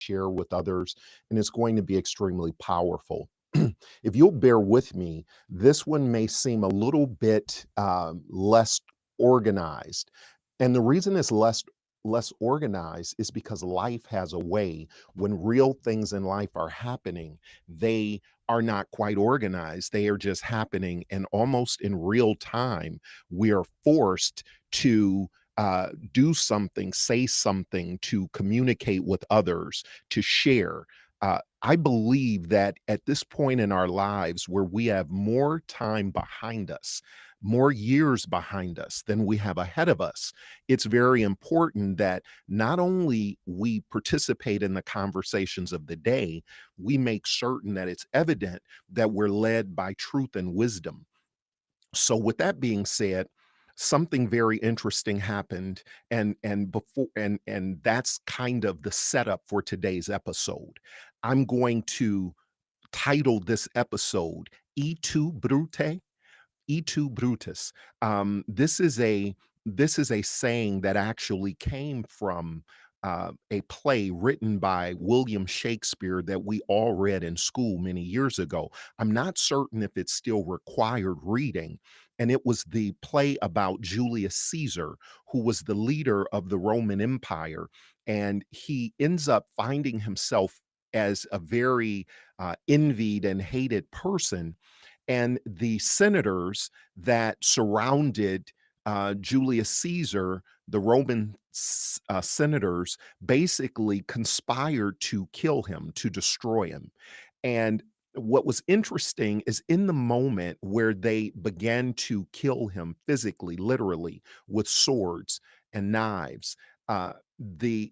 share with others, and it's going to be extremely powerful. If you'll bear with me, this one may seem a little bit less organized. And the reason it's less organized is because life has a way when real things in life are happening, they are not quite organized. They are just happening. And almost in real time, we are forced to do something, say something, to communicate with others, to share. I believe that at this point in our lives where we have more time behind us, more years behind us than we have ahead of us, it's very important that not only we participate in the conversations of the day, we make certain that it's evident that we're led by truth and wisdom. So with that being said, something very interesting happened, and that's kind of the setup for today's episode. I'm going to title this episode "E2 Brute," "E2 Brutus." This is a saying that actually came from a play written by William Shakespeare that we all read in school many years ago. I'm not certain if it's still required reading. And it was the play about Julius Caesar, who was the leader of the Roman Empire. And he ends up finding himself as a very envied and hated person, and the senators that surrounded Julius Caesar, the Roman senators, basically conspired to kill him, to destroy him. And what was interesting is in the moment where they began to kill him physically, literally, with swords and knives, the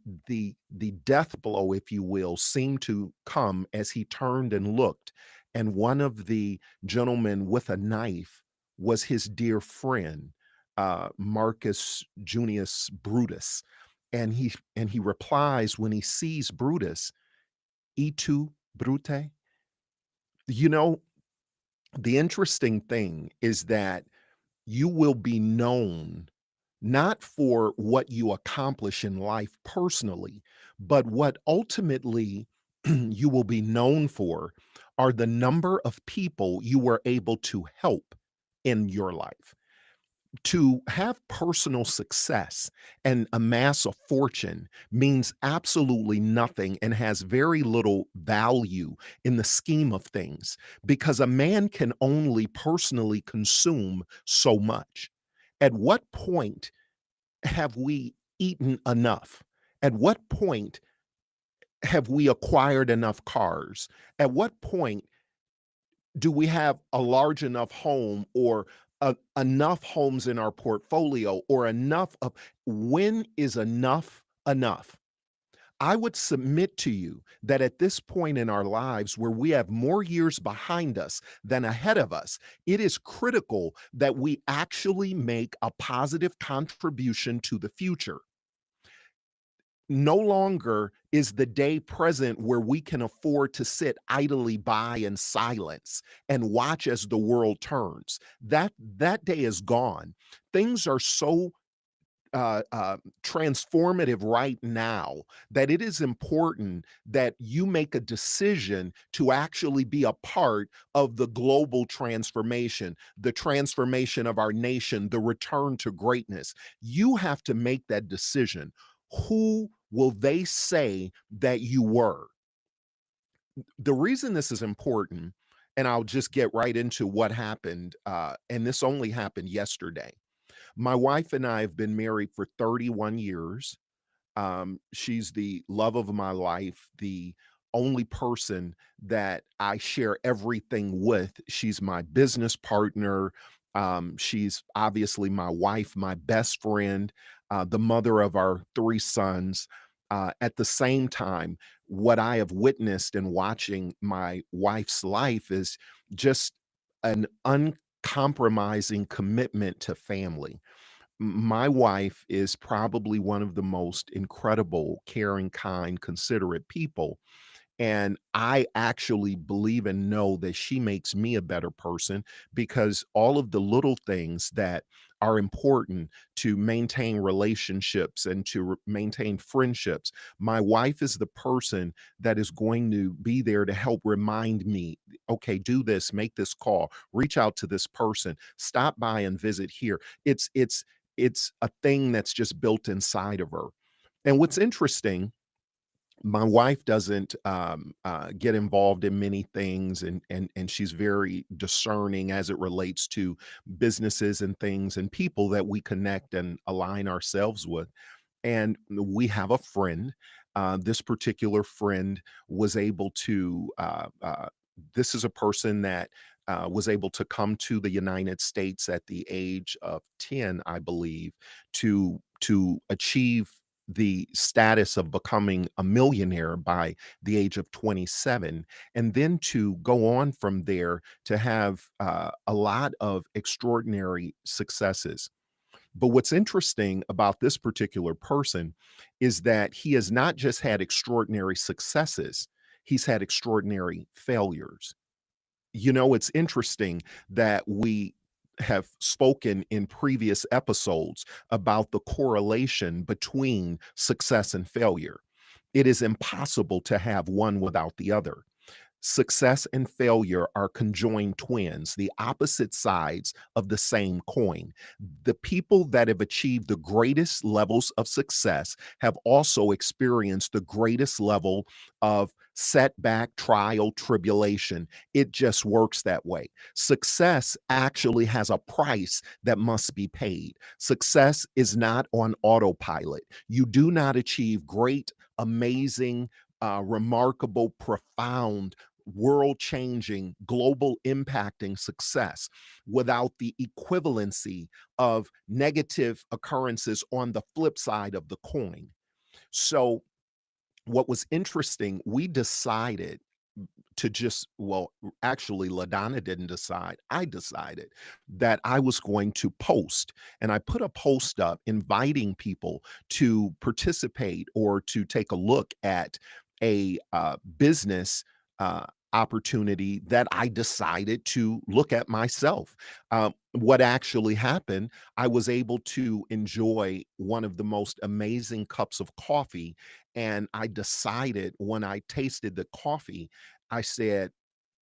death blow, if you will, seemed to come as he turned and looked, and one of the gentlemen with a knife was his dear friend, Marcus Junius Brutus. And he replies when he sees Brutus, "E tu, Brute?" You know, the interesting thing is that you will be known not for what you accomplish in life personally, but what ultimately you will be known for are the number of people you were able to help in your life. To have personal success and amass a fortune means absolutely nothing and has very little value in the scheme of things, because a man can only personally consume so much. At what point have we eaten enough? At what point have we acquired enough cars? At what point do we have a large enough home, or enough homes in our portfolio, or enough of when is enough enough? I would submit to you that at this point in our lives where we have more years behind us than ahead of us, it is critical that we actually make a positive contribution to the future. No longer is the day present where we can afford to sit idly by in silence and watch as the world turns. That day is gone. Things are so transformative right now that it is important that you make a decision to actually be a part of the global transformation, the transformation of our nation, the return to greatness. You have to make that decision. Who will they say that you were? The reason this is important, and I'll just get right into what happened, and this only happened yesterday. My wife and I have been married for 31 years. She's the love of my life, the only person that I share everything with. She's my business partner. She's obviously my wife, my best friend, the mother of our three sons. At the same time, what I have witnessed in watching my wife's life is just an uncompromising commitment to family. My wife is probably one of the most incredible, caring, kind, considerate people, and I actually believe and know that she makes me a better person, because all of the little things that are important to maintain relationships and to maintain friendships. My wife is the person that is going to be there to help remind me, okay, do this, make this call, reach out to this person, stop by and visit here. It's a thing that's just built inside of her. And what's interesting, my wife doesn't get involved in many things, and she's very discerning as it relates to businesses and things and people that we connect and align ourselves with. And we have a friend. This particular friend was able to. This is a person that was able to come to the United States at the age of 10, I believe, to achieve the status of becoming a millionaire by the age of 27, and then to go on from there to have a lot of extraordinary successes. But what's interesting about this particular person is that he has not just had extraordinary successes, he's had extraordinary failures. You know, it's interesting that we have spoken in previous episodes about the correlation between success and failure. It is impossible to have one without the other. Success and failure are conjoined twins, the opposite sides of the same coin. The people that have achieved the greatest levels of success have also experienced the greatest level of setback, trial, tribulation. It just works that way. Success actually has a price that must be paid. Success is not on autopilot. You do not achieve great, amazing, remarkable, profound, world changing, global impacting success without the equivalency of negative occurrences on the flip side of the coin. So, what was interesting, we decided to just, well, actually, LaDonna didn't decide. I decided that I was going to post, and I put a post up inviting people to participate or to take a look at a business opportunity that I decided to look at myself. What actually happened, I was able to enjoy one of the most amazing cups of coffee. And I decided when I tasted the coffee, I said,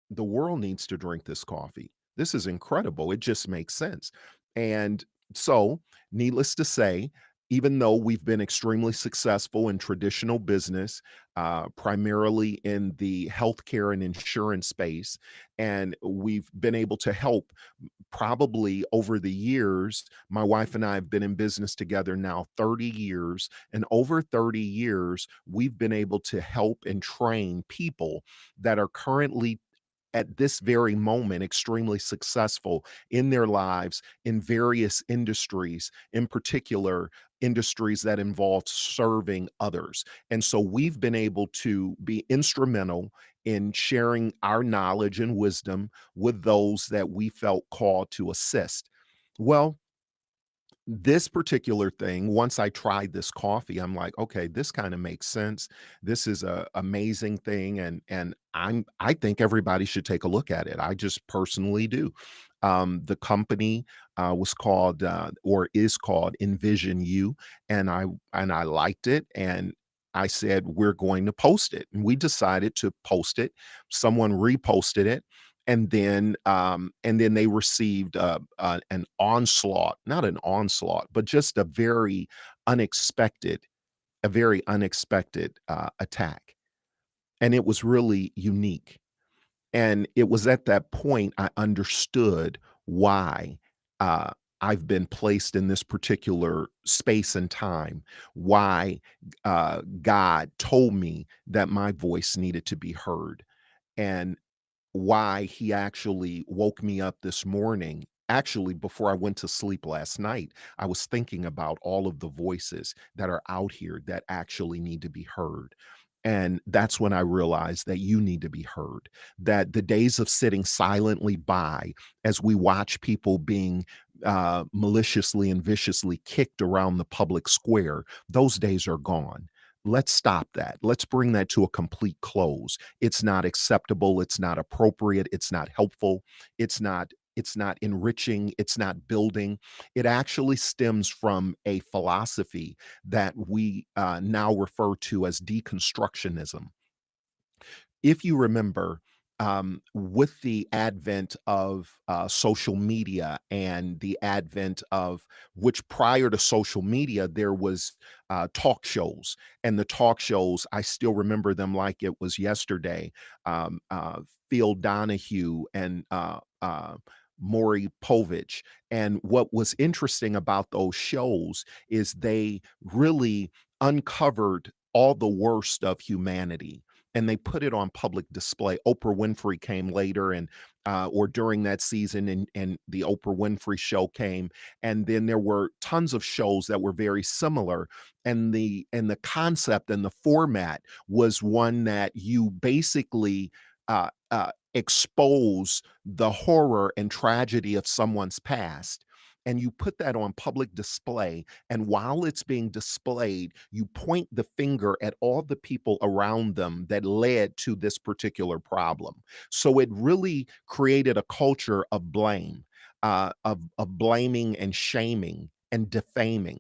the world needs to drink this coffee. This is incredible. It just makes sense. And so, needless to say, even though we've been extremely successful in traditional business, primarily in the healthcare and insurance space, and we've been able to help probably over the years, my wife and I have been in business together now 30 years. And over 30 years, we've been able to help and train people that are currently at this very moment extremely successful in their lives in various industries, in particular industries that involve serving others. And so we've been able to be instrumental in sharing our knowledge and wisdom with those that we felt called to assist. Well, this particular thing, once I tried this coffee, I'm like, okay, this kind of makes sense. This is a amazing thing, and I think everybody should take a look at it. I just personally do. The company was called or is called Envision You, and I liked it, and I said we're going to post it, and we decided to post it. Someone reposted it, and then they received an onslaught, not an onslaught, but just unexpected a very unexpected attack. And it was really unique. And it was at that point I understood why uh, I've been placed in this particular space and time, why God told me that my voice needed to be heard. And why he actually woke me up this morning. Actually, before I went to sleep last night, I was thinking about all of the voices that are out here that actually need to be heard. And that's when I realized that you need to be heard, that the days of sitting silently by as we watch people being maliciously and viciously kicked around the public square, those days are gone. Let's stop that. Let's bring that to a complete close. It's not acceptable. It's not appropriate. It's not helpful. It's not. it's not enriching, it's not building. It actually stems from a philosophy that we now refer to as deconstructionism. If you remember, with the advent of social media and the advent of which prior to social media, there was talk shows. And the talk shows, I still remember them like it was yesterday. Phil Donahue and Maury Povich. And what was interesting about those shows is they really uncovered all the worst of humanity and they put it on public display. Oprah Winfrey came later and or during that season and the Oprah Winfrey show came and then there were tons of shows that were very similar and the concept and the format was one that you basically expose the horror and tragedy of someone's past and you put that on public display and while it's being displayed, you point the finger at all the people around them that led to this particular problem. So it really created a culture of blame, of blaming and shaming and defaming.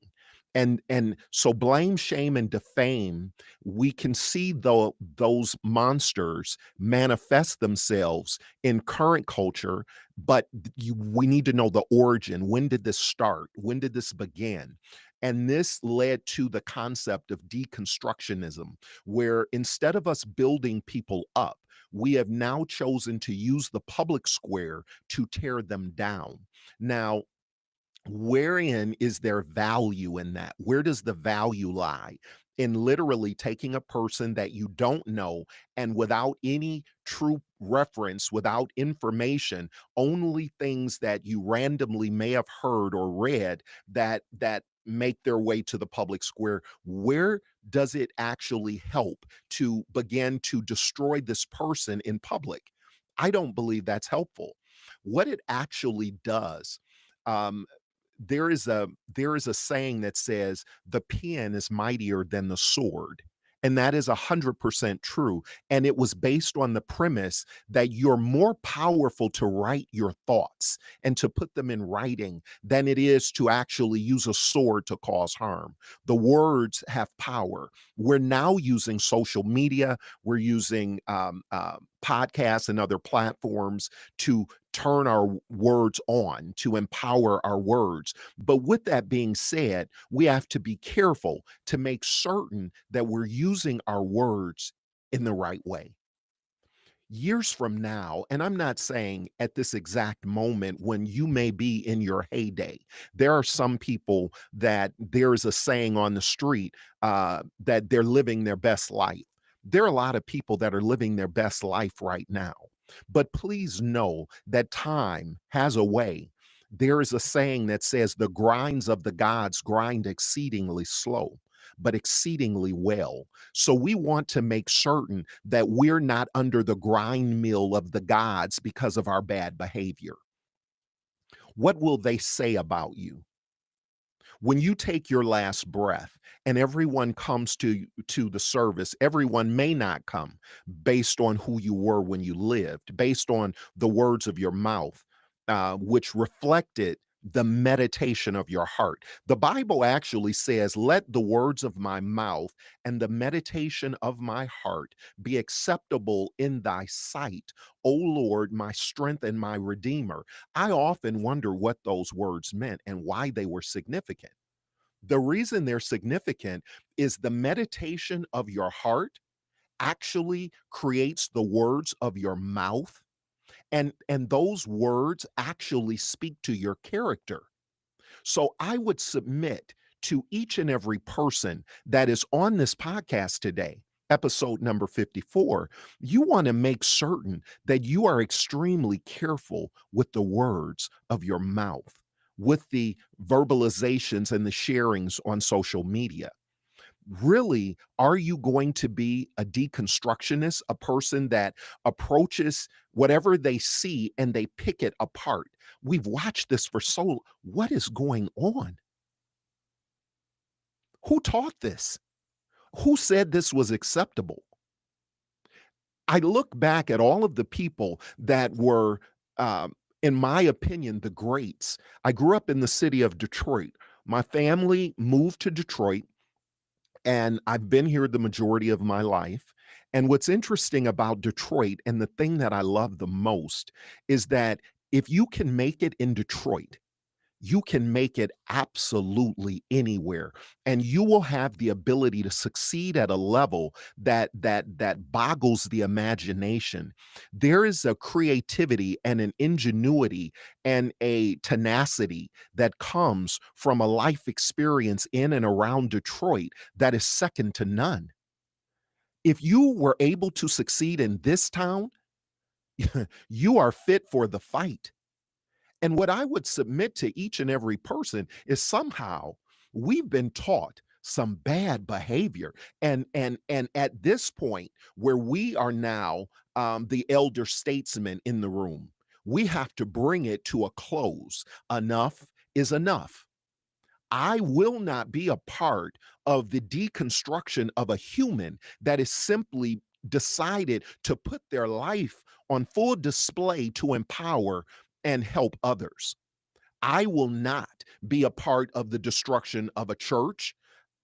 And so blame, shame, and defame, we can see those monsters manifest themselves in current culture, but we need to know the origin. When did this start? When did this begin? And this led to the concept of deconstructionism, where instead of us building people up, we have now chosen to use the public square to tear them down. Now, wherein is there value in that? Where does the value lie? In literally taking a person that you don't know and without any true reference, without information, only things that you randomly may have heard or read that make their way to the public square. Where does it actually help to begin to destroy this person in public? I don't believe that's helpful. What it actually does, um, there is a saying that says the pen is mightier than the sword. And that is 100% true. And it was based on the premise that you're more powerful to write your thoughts and to put them in writing than it is to actually use a sword to cause harm. The words have power. We're now using social media, we're using podcasts and other platforms to turn our words on, to empower our words. But with that being said, we have to be careful to make certain that we're using our words in the right way. Years from now, and I'm not saying at this exact moment when you may be in your heyday, there are some people that there is a saying on the street that they're living their best life. There are a lot of people that are living their best life right now. But please know that time has a way. There is a saying that says, the grinds of the gods grind exceedingly slow, but exceedingly well. So we want to make certain that we're not under the grind mill of the gods because of our bad behavior. What will they say about you? When you take your last breath and everyone comes to the service, everyone may not come based on who you were when you lived, based on the words of your mouth, which reflected the meditation of your heart. The Bible actually says, let the words of my mouth and the meditation of my heart be acceptable in thy sight, O Lord, my strength and my redeemer. I often wonder what those words meant and why they were significant. The reason they're significant is the meditation of your heart actually creates the words of your mouth, and those words actually speak to your character. So I would submit to each and every person that is on this podcast today, episode number 54, you want to make certain that you are extremely careful with the words of your mouth, with the verbalizations and the sharings on social media. Really, are you going to be a deconstructionist, a person that approaches whatever they see and they pick it apart? We've watched this for so. What is going on? Who taught this? Who said this was acceptable? I look back at all of the people that were In my opinion, the greats. I grew up in the city of Detroit. My family moved to Detroit, and I've been here the majority of my life. And what's interesting about Detroit, and the thing that I love the most, is that if you can make it in Detroit, you can make it absolutely anywhere, and you will have the ability to succeed at a level that boggles the imagination. There is a creativity and an ingenuity and a tenacity that comes from a life experience in and around Detroit that is second to none. If you were able to succeed in this town, you are fit for the fight. And what I would submit to each and every person is somehow we've been taught some bad behavior. And at this point where we are now the elder statesman in the room, we have to bring it to a close. Enough is enough. I will not be a part of the deconstruction of a human that is simply decided to put their life on full display to empower and help others. I will not be a part of the destruction of a church,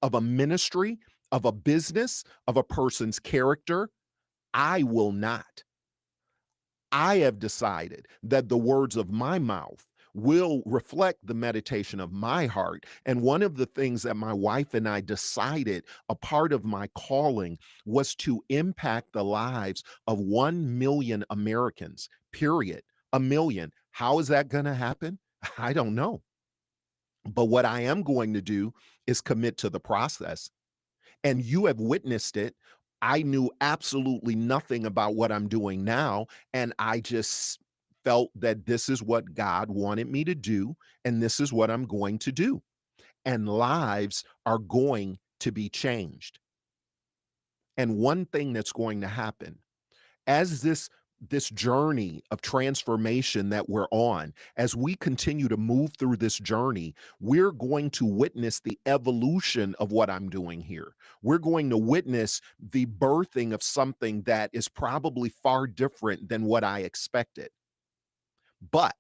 of a ministry, of a business, of a person's character. I will not. I have decided that the words of my mouth will reflect the meditation of my heart. And one of the things that my wife and I decided a part of my calling was to impact the lives of 1 million Americans, period. A million. How is that going to happen? I don't know. But what I am going to do is commit to the process, and you have witnessed it. I knew absolutely nothing about what I'm doing now, and I just felt that this is what God wanted me to do, and this is what I'm going to do. And lives are going to be changed. And one thing that's going to happen as this journey of transformation that we're on, as we continue to move through this journey, we're going to witness the evolution of what I'm doing here. We're going to witness the birthing of something that is probably far different than what I expected. But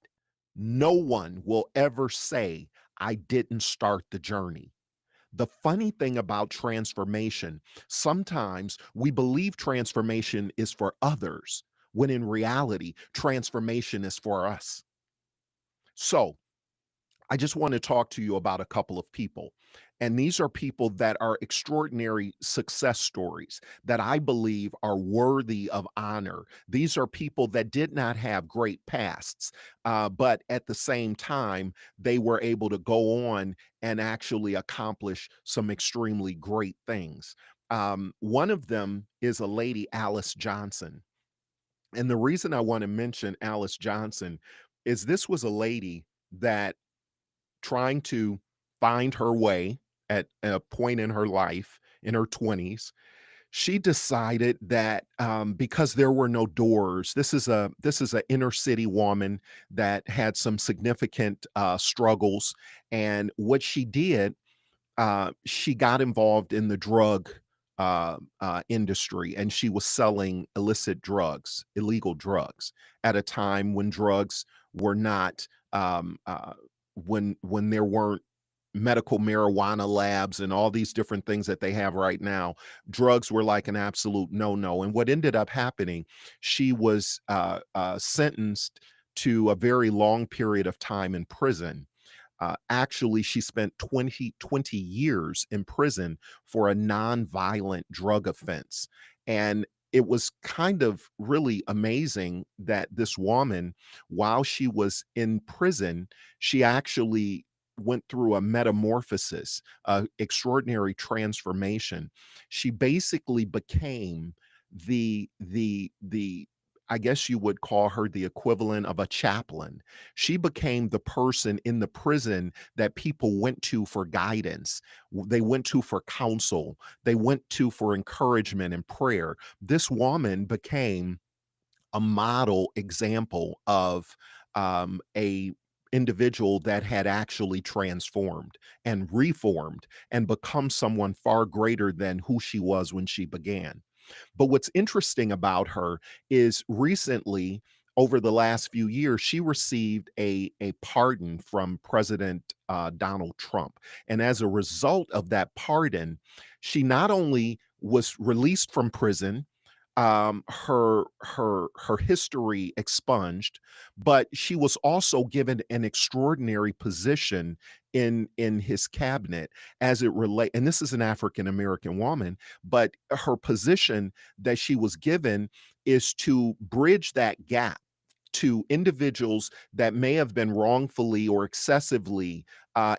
no one will ever say I didn't start the journey. The funny thing about transformation, sometimes we believe transformation is for others, when in reality, transformation is for us. So, I just want to talk to you about a couple of people. And these are people that are extraordinary success stories that I believe are worthy of honor. These are people that did not have great pasts, but at the same time, they were able to go on and actually accomplish some extremely great things. One of them is a lady, Alice Johnson. And the reason I want to mention Alice Johnson is this was a lady that trying to find her way at a point in her life in her 20s, she decided that because there were no doors, this is a inner city woman that had some significant struggles, and what she did, she got involved in the drug industry, and she was selling illicit drugs, illegal drugs, at a time when drugs were not, when there weren't medical marijuana labs and all these different things that they have right now. Drugs were like an absolute no-no. And what ended up happening, she was sentenced to a very long period of time in prison. Actually, she spent 20 years in prison for a nonviolent drug offense. And it was kind of really amazing that this woman, while she was in prison, she actually went through a metamorphosis, extraordinary transformation. She basically became the I guess you would call her the equivalent of a chaplain. She became the person in the prison that people went to for guidance. They went to for counsel. They went to for encouragement and prayer. This woman became a model example of a individual that had actually transformed and reformed and become someone far greater than who she was when she began. But what's interesting about her is recently, over the last few years, she received a pardon from President Donald Trump. And as a result of that pardon, she not only was released from prison, her history expunged, but she was also given an extraordinary position in his cabinet as it relate. And this is an African American woman, but her position that she was given is to bridge that gap to individuals that may have been wrongfully or excessively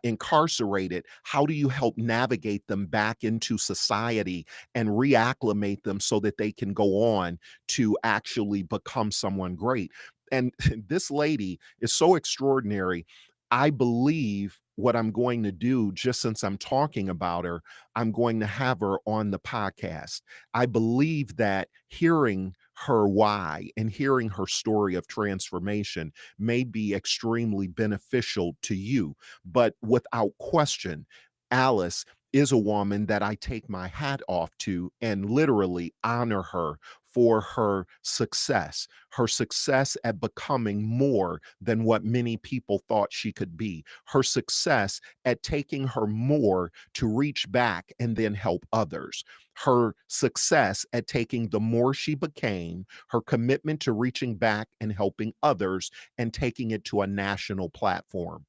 incarcerated. How do you help navigate them back into society and reacclimate them so that they can go on to actually become someone great? And this lady is so extraordinary. I believe what I'm going to do, just since I'm talking about her, I'm going to have her on the podcast. I believe that hearing her why and hearing her story of transformation may be extremely beneficial to you. But without question, Alice is a woman that I take my hat off to and literally honor her for her success at becoming more than what many people thought she could be, her success at taking her more to reach back and then help others, her success at taking the more she became, her commitment to reaching back and helping others and taking it to a national platform.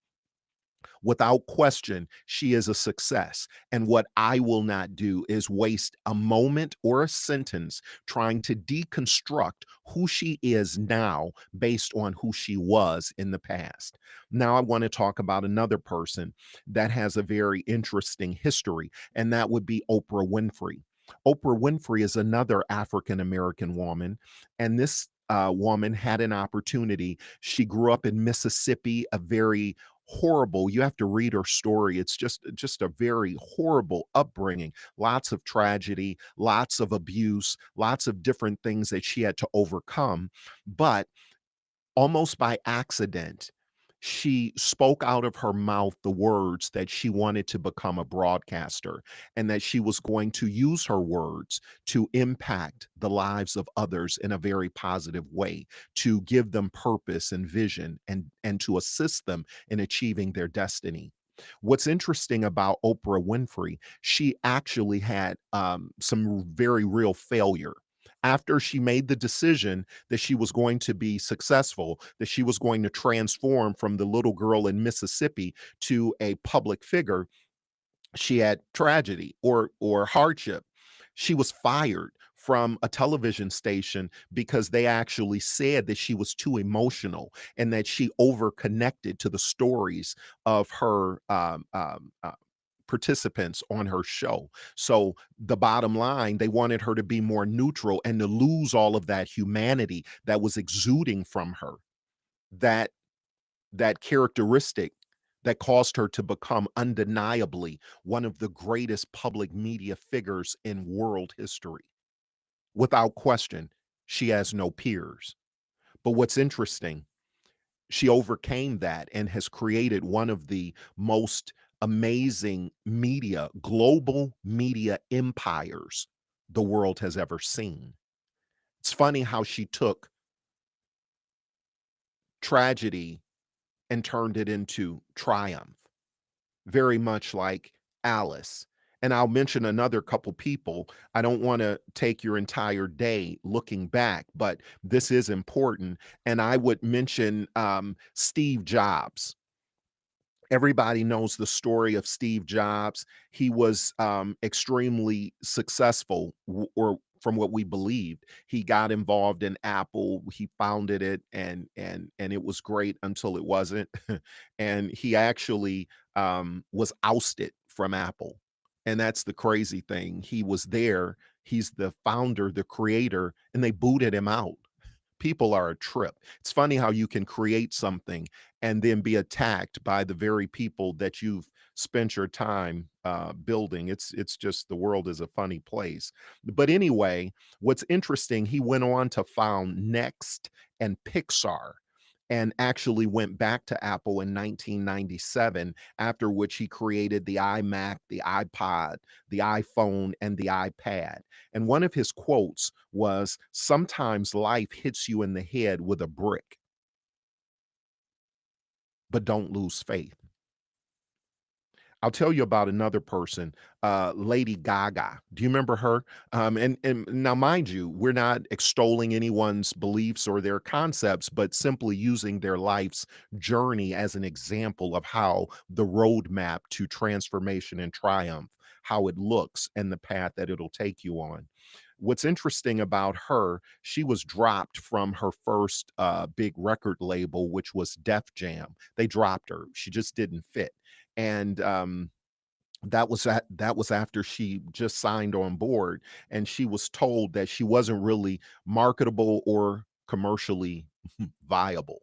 Without question, she is a success. And what I will not do is waste a moment or a sentence trying to deconstruct who she is now based on who she was in the past. Now, I want to talk about another person that has a very interesting history, and that would be Oprah Winfrey. Oprah Winfrey is another African American woman, and this woman had an opportunity. She grew up in Mississippi, a very horrible, you have to read her story. It's just a very horrible upbringing, lots of tragedy, lots of abuse, lots of different things that she had to overcome. But almost by accident, she spoke out of her mouth the words that she wanted to become a broadcaster and that she was going to use her words to impact the lives of others in a very positive way, to give them purpose and vision and to assist them in achieving their destiny. What's interesting about Oprah Winfrey, she actually had some very real failure. After she made the decision that she was going to be successful, that she was going to transform from the little girl in Mississippi to a public figure, she had tragedy or hardship. She was fired from a television station because they actually said that she was too emotional and that she over connected to the stories of her participants on her show. So the bottom line, they wanted her to be more neutral and to lose all of that humanity that was exuding from her. That that characteristic that caused her to become undeniably one of the greatest public media figures in world history. Without question, she has no peers. But what's interesting, she overcame that and has created one of the most amazing media, global media empires the world has ever seen. It's funny how she took tragedy and turned it into triumph, very much like Alice. And I'll mention another couple people. I don't want to take your entire day looking back, but this is important. And I would mention Steve Jobs. Everybody knows the story of Steve Jobs. He was extremely successful, or from what we believed. He got involved in Apple. He founded it, and it was great until it wasn't. And he actually was ousted from Apple. And that's the crazy thing. He was there. He's the founder, the creator, and they booted him out. People are a trip. It's funny how you can create something and then be attacked by the very people that you've spent your time building. It's just the world is a funny place. But anyway, what's interesting, he went on to found Next and Pixar. and actually went back to Apple in 1997, after which he created the iMac, the iPod, the iPhone, and the iPad. And one of his quotes was, "Sometimes life hits you in the head with a brick, but don't lose faith." I'll tell you about another person, Lady Gaga. Do you remember her? And now, mind you, we're not extolling anyone's beliefs or their concepts, but simply using their life's journey as an example of how the roadmap to transformation and triumph, how it looks, and the path that it'll take you on. What's interesting about her, she was dropped from her first big record label, which was Def Jam. They dropped her. She just didn't fit. And that was after she just signed on board, and she was told that she wasn't really marketable or commercially viable.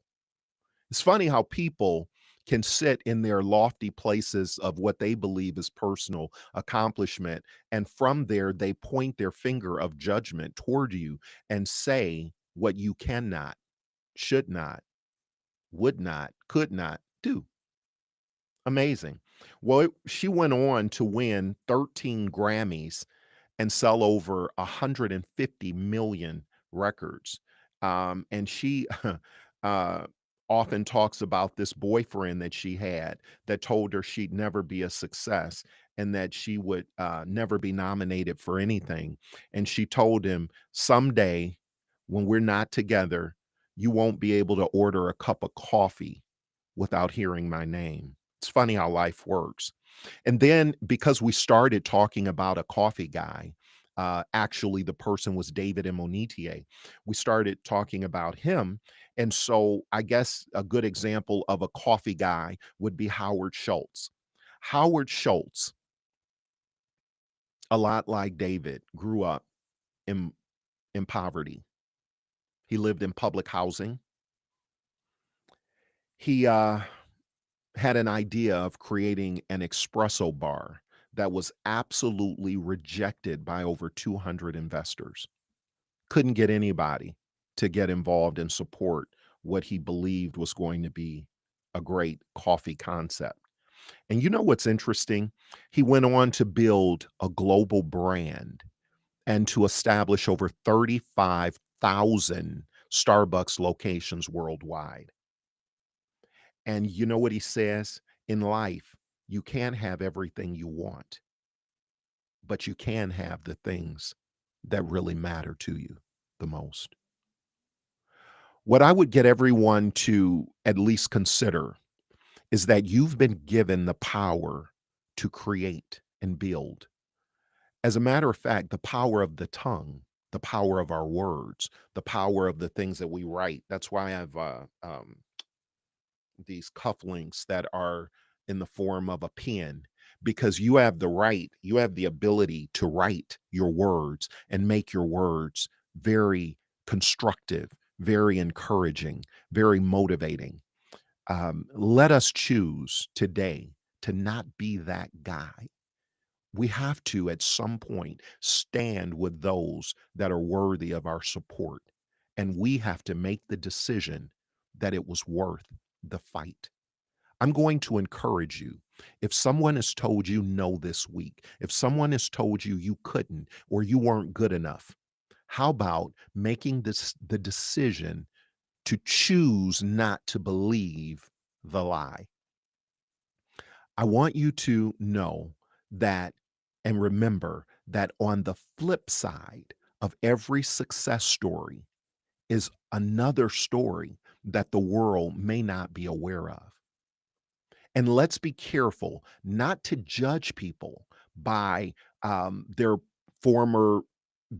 It's funny how people can sit in their lofty places of what they believe is personal accomplishment, and from there they point their finger of judgment toward you and say what you cannot, should not, would not, could not do. Amazing. Well, she went on to win 13 Grammys and sell over 150 million records. And she uh, often talks about this boyfriend that she had that told her she'd never be a success and that she would never be nominated for anything. And she told him, "Someday, when we're not together, you won't be able to order a cup of coffee without hearing my name." It's funny how life works. And then because we started talking about a coffee guy, actually the person was David Imonitie. We started talking about him. And so I guess a good example of a coffee guy would be Howard Schultz. Howard Schultz, a lot like David, grew up in, in poverty. He lived in public housing. He had an idea of creating an espresso bar that was absolutely rejected by over 200 investors. Couldn't get anybody to get involved and support what he believed was going to be a great coffee concept. And you know what's interesting? He went on to build a global brand and to establish over 35,000 Starbucks locations worldwide. And you know what he says? In life, you can't have everything you want, but you can have the things that really matter to you the most. What I would get everyone to at least consider is that you've been given the power to create and build. As a matter of fact, the power of the tongue, the power of our words, the power of the things that we write. That's why I have these cufflinks that are in the form of a pen, because you have the right, you have the ability to write your words and make your words very constructive, very encouraging, very motivating. Let us choose today to not be that guy. We have to, at some point, stand with those that are worthy of our support. And we have to make the decision that it was worth the fight. I'm going to encourage you. If someone has told you no this week, if someone has told you you couldn't or you weren't good enough, how about making this the decision to choose not to believe the lie? I want you to know that and remember that on the flip side of every success story is another story that the world may not be aware of. And let's be careful not to judge people by their former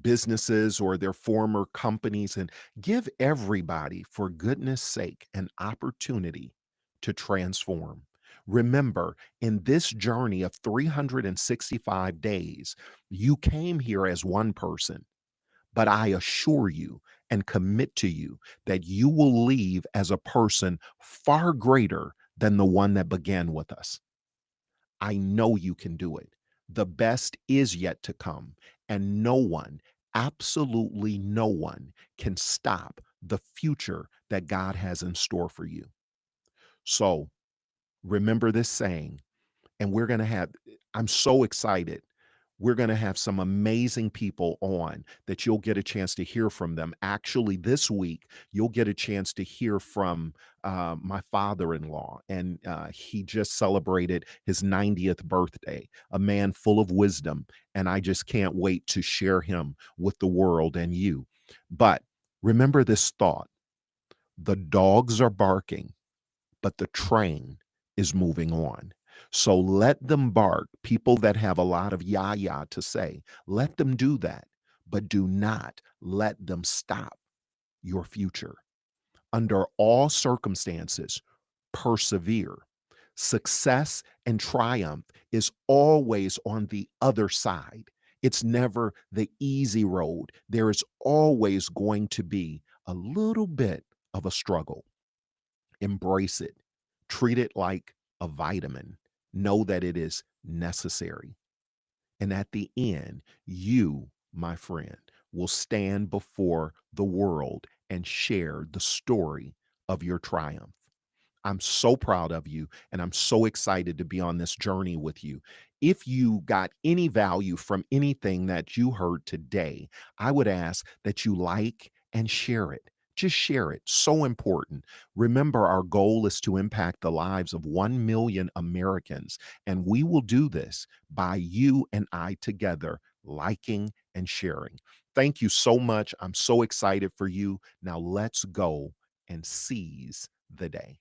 businesses or their former companies, and give everybody, for goodness sake, an opportunity to transform. Remember, in this journey of 365 days, you came here as one person, but I assure you and commit to you that you will leave as a person far greater than the one that began with us. I know you can do it. The best is yet to come, and no one, absolutely no one, can stop the future that God has in store for you. So remember this saying, and we're going to have, I'm so excited. We're going to have some amazing people on that you'll get a chance to hear from them. Actually, this week, you'll get a chance to hear from my father in law. And he just celebrated his 90th birthday, a man full of wisdom. And I just can't wait to share him with the world and you. But remember this thought: the dogs are barking, but the train is moving on. So let them bark. People that have a lot of yah to say, let them do that, but do not let them stop your future. Under all circumstances, persevere. Success and triumph is always on the other side. It's never the easy road. There is always going to be a little bit of a struggle. Embrace it. Treat it like a vitamin. Know that it is necessary. And at the end, you, my friend, will stand before the world and share the story of your triumph. I'm so proud of you, and I'm so excited to be on this journey with you. If you got any value from anything that you heard today, I would ask that you like and share it. Just share it. So important. Remember, our goal is to impact the lives of 1 million Americans, and we will do this by you and I together liking and sharing. Thank you so much. I'm so excited for you. Now let's go and seize the day.